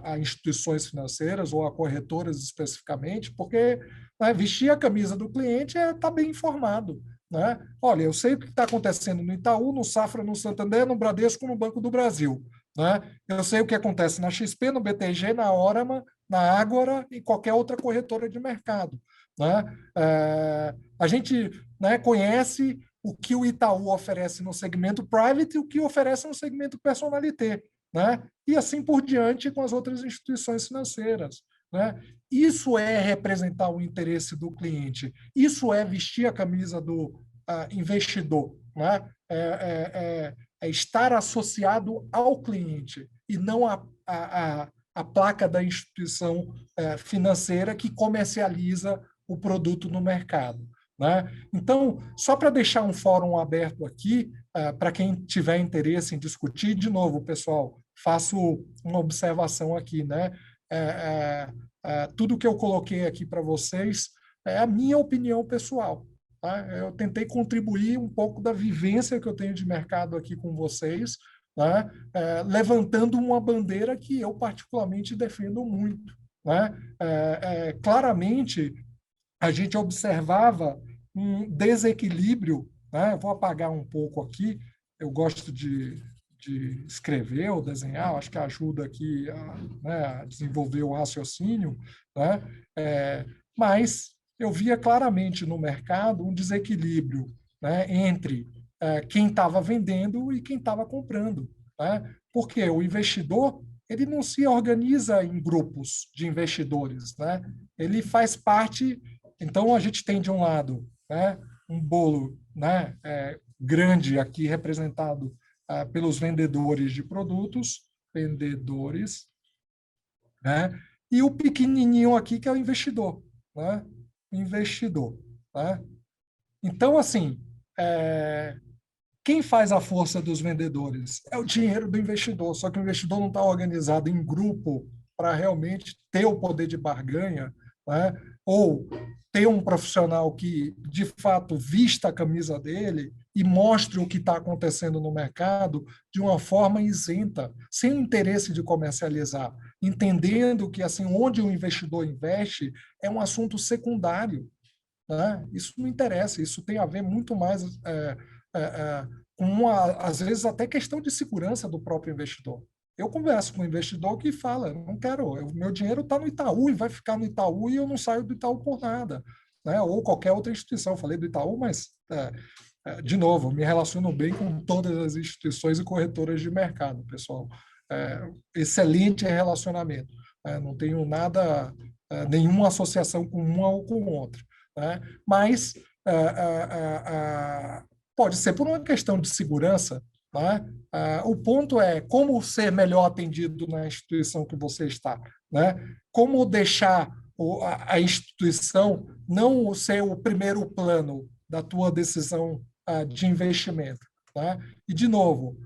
a instituições financeiras ou a corretoras especificamente, porque, né, vestir a camisa do cliente é estar bem informado. Né? Olha, eu sei o que está acontecendo no Itaú, no Safra, no Santander, no Bradesco, no Banco do Brasil. Né? Eu sei o que acontece na XP, no BTG, na Orama, na Ágora e qualquer outra corretora de mercado. Né? A gente, né, conhece o que o Itaú oferece no segmento private e o que oferece no segmento personalité, né? E assim por diante com as outras instituições financeiras. Né? Isso é representar o interesse do cliente, isso é vestir a camisa do investidor, né? É estar associado ao cliente e não a placa da instituição financeira que comercializa o produto no mercado. Né? Então, só para deixar um fórum aberto aqui, para quem tiver interesse em discutir, de novo, pessoal, faço uma observação aqui. Né? Tudo que eu coloquei aqui para vocês é a minha opinião pessoal. Tá? Eu tentei contribuir um pouco da vivência que eu tenho de mercado aqui com vocês, né? Levantando uma bandeira que eu particularmente defendo muito. Né? Claramente, a gente observava um desequilíbrio, né? Vou apagar um pouco aqui, eu gosto de escrever ou desenhar, acho que ajuda aqui né, a desenvolver o raciocínio, né? Mas eu via claramente no mercado um desequilíbrio, né, entre quem estava vendendo e quem estava comprando. Né? Porque o investidor ele não se organiza em grupos de investidores, né? Ele faz parte. Então, a gente tem, de um lado, né, um bolo, né, grande aqui representado pelos vendedores de produtos, vendedores, né, e o pequenininho aqui que é o investidor. Né, investidor. Né? Então, assim, quem faz a força dos vendedores? É o dinheiro do investidor, só que o investidor não está organizado em grupo para realmente ter o poder de barganha, né? Ou ter um profissional que, de fato, vista a camisa dele e mostre o que está acontecendo no mercado de uma forma isenta, sem interesse de comercializar, entendendo que assim onde o investidor investe é um assunto secundário. Né? Isso não interessa, isso tem a ver muito mais com, às vezes, até questão de segurança do próprio investidor. Eu converso com um investidor que fala, não quero, o meu dinheiro está no Itaú e vai ficar no Itaú e eu não saio do Itaú por nada. Né? Ou qualquer outra instituição. Falei do Itaú, mas, de novo, me relaciono bem com todas as instituições e corretoras de mercado, pessoal. Excelente relacionamento. Não tenho nada, nenhuma associação com uma ou com outra. Né? Mas pode ser por uma questão de segurança. Né? O ponto é como ser melhor atendido na instituição que você está. Né? Como deixar a instituição não ser o primeiro plano da tua decisão de investimento. Né? E, de novo,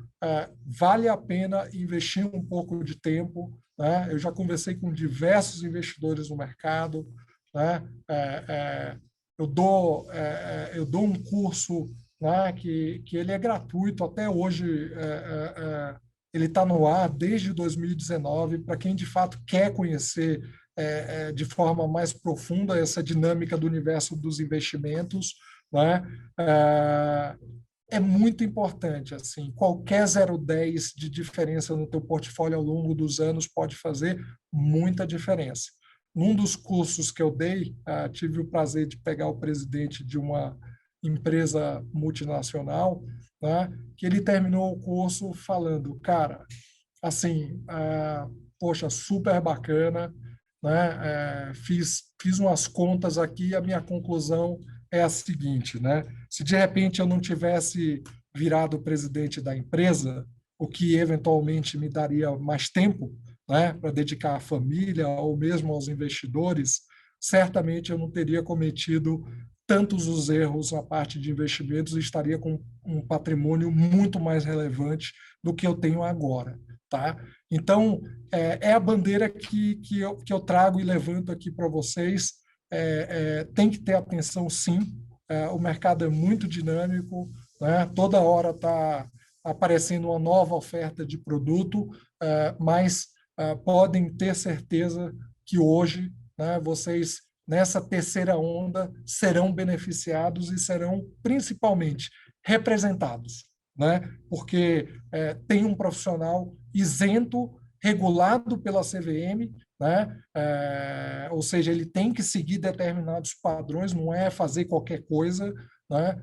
vale a pena investir um pouco de tempo. Né? Eu já conversei com diversos investidores no mercado. Né? Eu dou um curso, né, que ele é gratuito até hoje, ele está no ar desde 2019 para quem de fato quer conhecer de forma mais profunda essa dinâmica do universo dos investimentos. Né? É muito importante, assim, qualquer 0,10 de diferença no teu portfólio ao longo dos anos pode fazer muita diferença. num dos cursos que eu dei, tive o prazer de pegar o presidente de uma empresa multinacional, né, que ele terminou o curso falando, cara, assim, poxa, super bacana, né? Fiz umas contas aqui e a minha conclusão é a seguinte, né? Se de repente eu não tivesse virado presidente da empresa, o que eventualmente me daria mais tempo, né, para dedicar à família ou mesmo aos investidores, certamente eu não teria cometido tantos os erros na parte de investimentos e estaria com um patrimônio muito mais relevante do que eu tenho agora. Tá? Então, é a bandeira que eu trago e levanto aqui para vocês. Tem que ter atenção, sim. O mercado é muito dinâmico, né? Toda hora está aparecendo uma nova oferta de produto, mas podem ter certeza que hoje, né, vocês, nessa terceira onda, serão beneficiados e serão principalmente representados, né? Porque tem um profissional isento, regulado pela CVM, né? Ou seja, ele tem que seguir determinados padrões, não é fazer qualquer coisa, né?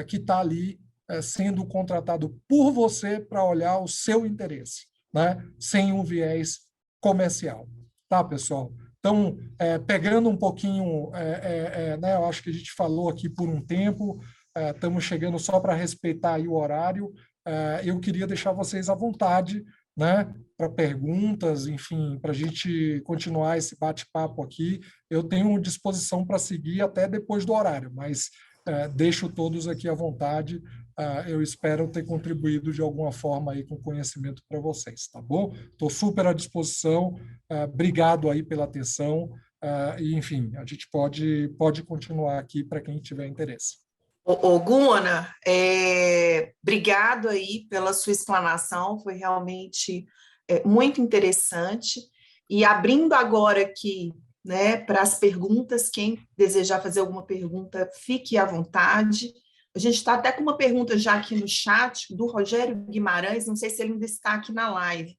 Que está ali sendo contratado por você para olhar o seu interesse, né? Sem um viés comercial. Tá, pessoal? Então, pegando um pouquinho, né, eu acho que a gente falou aqui por um tempo, estamos chegando só para respeitar aí o horário. Eu queria deixar vocês à vontade, né, para perguntas, enfim, para a gente continuar esse bate-papo aqui. Eu tenho disposição para seguir até depois do horário, mas deixo todos aqui à vontade. Eu espero ter contribuído de alguma forma aí com conhecimento para vocês, tá bom? Estou super à disposição. Obrigado aí pela atenção. E, enfim, a gente pode continuar aqui para quem tiver interesse. Guna, obrigado aí pela sua explanação, foi realmente muito interessante. E abrindo agora aqui, né, para as perguntas, quem desejar fazer alguma pergunta, fique à vontade. A gente está até com uma pergunta já aqui no chat, do Rogério Guimarães, não sei se ele ainda está aqui na live.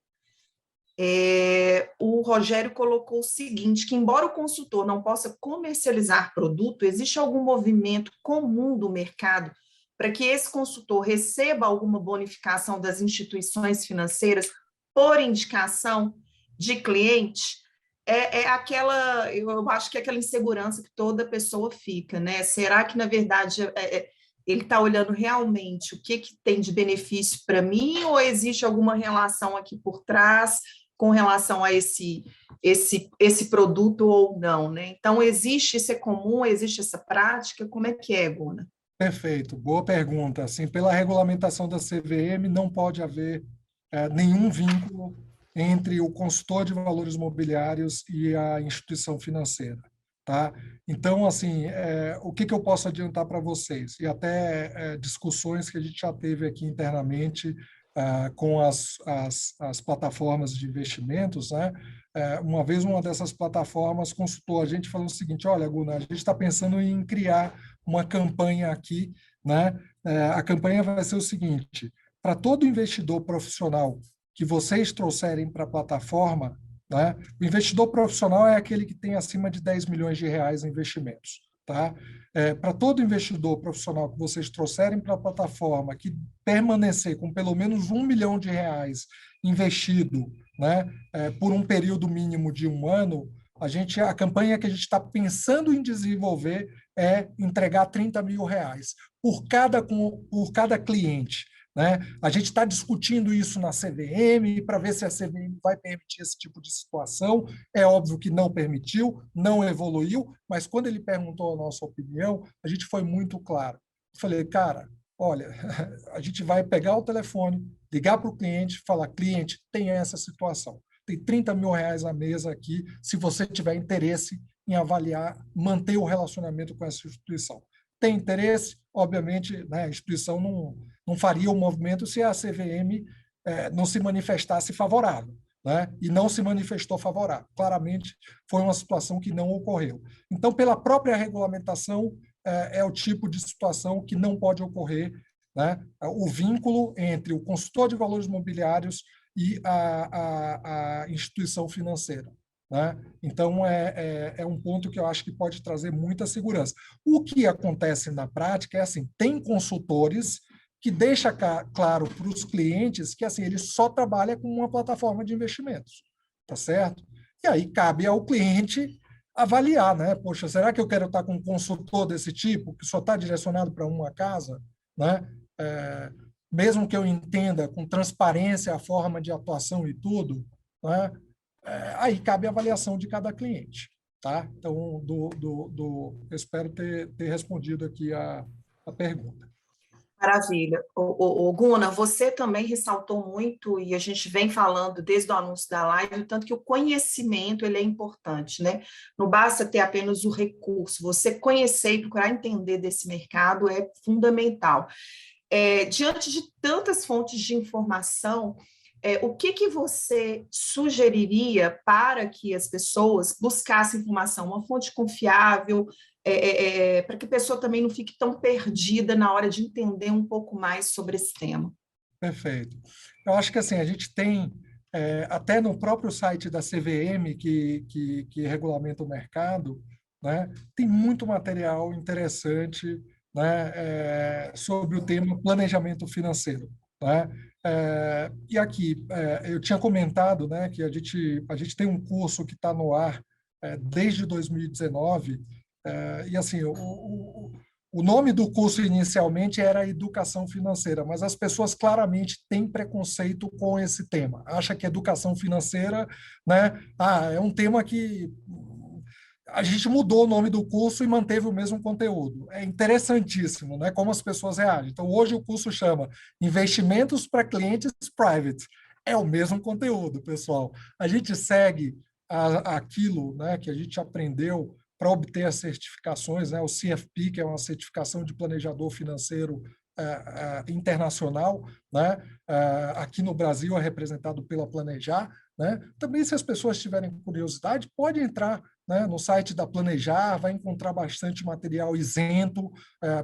O Rogério colocou o seguinte, que embora o consultor não possa comercializar produto, existe algum movimento comum do mercado para que esse consultor receba alguma bonificação das instituições financeiras por indicação de cliente? Aquela, eu acho que é aquela insegurança que toda pessoa fica, né? Será que, na verdade, ele está olhando realmente o que tem de benefício para mim ou existe alguma relação aqui por trás com relação a esse produto ou não, né? Então, isso é comum, existe essa prática, como é que é, Guna? Perfeito, boa pergunta. Assim, pela regulamentação da CVM, não pode haver nenhum vínculo entre o consultor de valores mobiliários e a instituição financeira, tá? Então, assim, o que eu posso adiantar para vocês? E até discussões que a gente já teve aqui internamente com as plataformas de investimentos, né? Uma vez uma dessas plataformas consultou a gente falando o seguinte, olha, Guna, a gente está pensando em criar uma campanha aqui, né? A campanha vai ser o seguinte, para todo investidor profissional que vocês trouxerem para a plataforma, né? O investidor profissional é aquele que tem acima de 10 milhões de reais em investimentos. Tá? Para todo investidor profissional que vocês trouxerem para a plataforma, que permanecer com pelo menos R$ 1 milhão investido, né, por um período mínimo de um ano, a campanha que a gente está pensando em desenvolver é entregar R$ 30 mil por cada cliente. Né? A gente está discutindo isso na CVM para ver se a CVM vai permitir esse tipo de situação. É óbvio que não permitiu, não evoluiu, mas quando ele perguntou a nossa opinião, a gente foi muito claro. Eu falei, cara, olha, a gente vai pegar o telefone, ligar para o cliente, falar, cliente, tem essa situação. Tem R$ 30 mil à mesa aqui, se você tiver interesse em avaliar, manter o relacionamento com essa instituição. Tem interesse? Obviamente, né, a instituição não faria o movimento se a CVM não se manifestasse favorável, né? E não se manifestou favorável. Claramente, foi uma situação que não ocorreu. Então, pela própria regulamentação, é o tipo de situação que não pode ocorrer, né? O vínculo entre o consultor de valores mobiliários e a instituição financeira. né? Então, é um ponto que eu acho que pode trazer muita segurança. O que acontece na prática é assim, tem consultores que deixa claro para os clientes que assim ele só trabalha com uma plataforma de investimentos, tá certo? E aí cabe ao cliente avaliar, né? Poxa, será que eu quero estar com um consultor desse tipo que só está direcionado para uma casa, né? É, mesmo que eu entenda com transparência a forma de atuação e tudo, né? Aí cabe a avaliação de cada cliente, tá? Então, eu espero ter respondido aqui a pergunta. Maravilha. Guna, você também ressaltou muito, e a gente vem falando desde o anúncio da live, o tanto que o conhecimento ele é importante, né? Não basta ter apenas o recurso, você conhecer e procurar entender desse mercado é fundamental. Diante de tantas fontes de informação, o que você sugeriria para que as pessoas buscassem informação? Uma fonte confiável, para que a pessoa também não fique tão perdida na hora de entender um pouco mais sobre esse tema. Perfeito. Eu acho que assim, a gente tem, até no próprio site da CVM, que regulamenta o mercado, né, tem muito material interessante, né, sobre o tema planejamento financeiro. Né? E aqui, eu tinha comentado, né, que a gente tem um curso que está no ar desde 2019, e assim, o nome do curso inicialmente era Educação Financeira, mas as pessoas claramente têm preconceito com esse tema. Acha que educação financeira, né, é um tema que a gente mudou o nome do curso e manteve o mesmo conteúdo. É interessantíssimo, né, como as pessoas reagem. Então, hoje o curso chama Investimentos para Clientes Private. É o mesmo conteúdo, pessoal. A gente segue aquilo, né, que a gente aprendeu para obter as certificações, né? O CFP, que é uma certificação de planejador financeiro internacional, né? Aqui no Brasil é representado pela Planejar, né? Também, se as pessoas tiverem curiosidade, pode entrar, né, no site da Planejar, vai encontrar bastante material isento,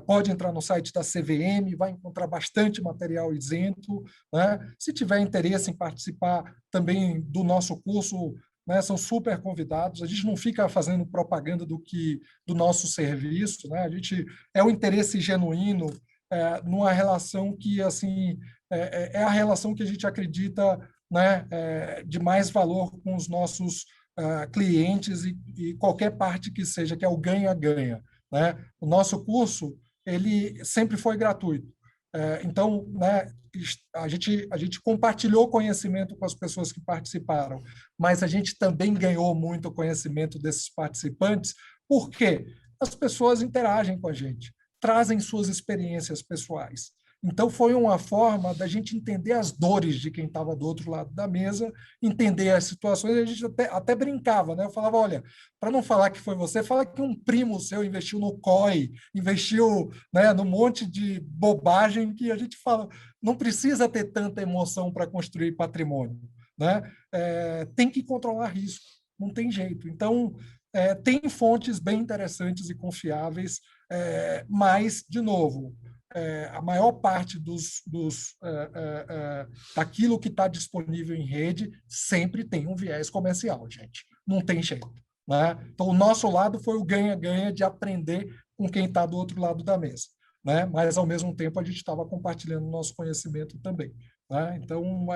pode entrar no site da CVM, vai encontrar bastante material isento, né? Se tiver interesse em participar também do nosso curso, né, são super convidados. A gente não fica fazendo propaganda do nosso serviço, né? A gente é um interesse genuíno numa relação que assim a relação que a gente acredita, né, de mais valor com os nossos clientes e qualquer parte que seja, que é o ganha-ganha, né? O nosso curso ele sempre foi gratuito. Então, né, a gente compartilhou conhecimento com as pessoas que participaram, mas a gente também ganhou muito conhecimento desses participantes, porque as pessoas interagem com a gente, trazem suas experiências pessoais. Então, foi uma forma da gente entender as dores de quem estava do outro lado da mesa, entender as situações, a gente até brincava, né? Eu falava, olha, para não falar que foi você, fala que um primo seu investiu no COI, investiu, né, num monte de bobagem que a gente fala, não precisa ter tanta emoção para construir patrimônio, né? Tem que controlar risco, não tem jeito. Então, tem fontes bem interessantes e confiáveis, mas, de novo, a maior parte daquilo que está disponível em rede sempre tem um viés comercial, gente. Não tem jeito. Né? Então, o nosso lado foi o ganha-ganha de aprender com quem está do outro lado da mesa. Né? Mas, ao mesmo tempo, a gente estava compartilhando nosso conhecimento também. Né? Então,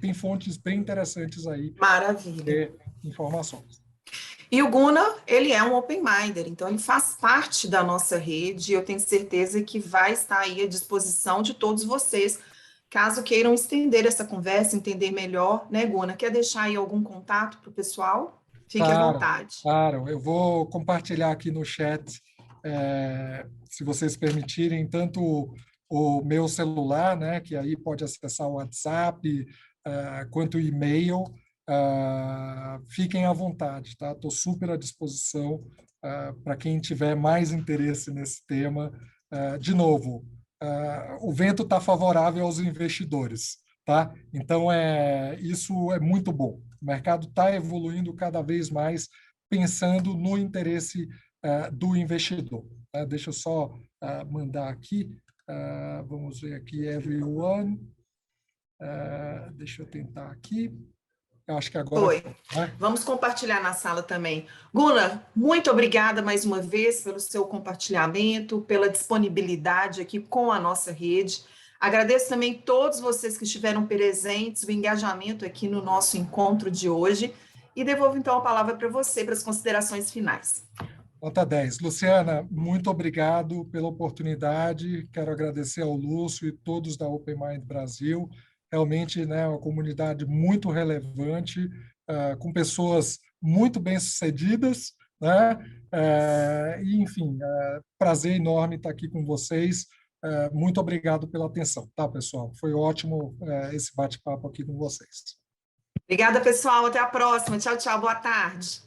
tem fontes bem interessantes aí Maravilha. de informações. E o Guna, ele é um open minder, então ele faz parte da nossa rede, e eu tenho certeza que vai estar aí à disposição de todos vocês, caso queiram estender essa conversa, entender melhor, né, Guna? Quer deixar aí algum contato para o pessoal? Fique à Claro, vontade. claro. Eu vou compartilhar aqui no chat, se vocês permitirem, tanto o meu celular, né, que aí pode acessar o WhatsApp, quanto o e-mail. Fiquem à vontade, tá? Estou super à disposição para quem tiver mais interesse nesse tema. De novo, o vento está favorável aos investidores, tá? Então, isso é muito bom. O mercado está evoluindo cada vez mais pensando no interesse do investidor. Tá? Deixa eu só mandar aqui. Vamos ver aqui, everyone. Deixa eu tentar aqui. Eu acho que agora Foi. foi, né? Vamos compartilhar na sala também. Gunnar, muito obrigada mais uma vez pelo seu compartilhamento, pela disponibilidade aqui com a nossa rede. Agradeço também todos vocês que estiveram presentes, o engajamento aqui no nosso encontro de hoje. E devolvo então a palavra para você, para as considerações finais. Nota 10. Luciana, muito obrigado pela oportunidade. Quero agradecer ao Lúcio e todos da Open Mind Brasil. Realmente, né, uma comunidade muito relevante, com pessoas muito bem-sucedidas, né? E, enfim, prazer enorme estar aqui com vocês. Muito obrigado pela atenção, tá, pessoal? Foi ótimo, esse bate-papo aqui com vocês. Obrigada, pessoal. Até a próxima. Tchau, tchau. Boa tarde.